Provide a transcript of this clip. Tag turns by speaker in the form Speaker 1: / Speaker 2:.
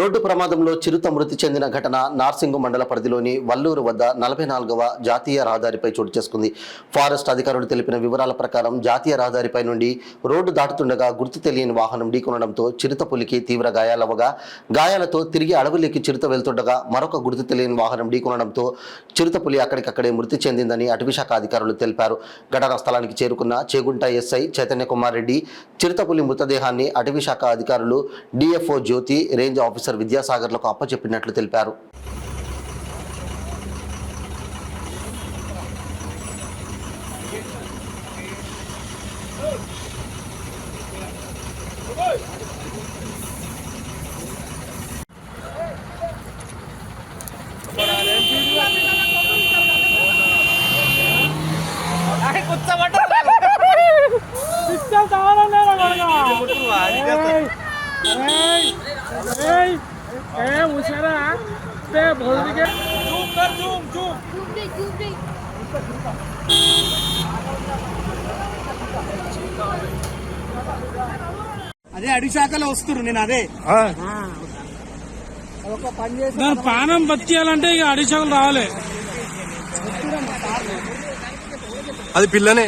Speaker 1: Road ప్రమాదంలో చిరుత మృతి చెందిన ఘటన నార్సింగు మండల పరిధిలోని వల్లూరు వద్ద 44వ జాతీయ రహదారిపై చోటు చేసుకుంది. ఫారెస్ట్ అధికారులు తెలిపిన వివరాల ప్రకారం జాతీయ రహదారిపై నుండి రోడ్డు దాటుతుండగా గుర్తు తెలియని వాహనం ఢీకొనడంతో చిరుత పులికి తీవ్ర గాయాలవగా, గాయాలతో తిరిగి అడవులోకి చిరుత వెళ్తుండగా మరొక గుర్తు తెలియని వాహనం ఢీకొనడంతో చిరుత పులి అక్కడికక్కడే మృతి చెందిందని అటవీశాఖ అధికారులు తెలిపారు. ఘటనా స్థలానికి చేరుకున్న చేగుంట ఎస్ఐ చైతన్య కుమార్ రెడ్డి చిరుత పులి మృతదేహాన్ని అటవీశాఖ అధికారులు డిఎఫ్ఓ జ్యోతి, రేంజ్ ఆఫీసర్ విద్యాసాగర్లకు అప్పచెప్పినట్లు తెలిపారు.
Speaker 2: అదే అడిశాఖలో వస్తున్నారు. నేను అదే
Speaker 3: పానం బతికేయాలంటే ఇక అడిశాఖలు రావాలి.
Speaker 4: అది పిల్లనే.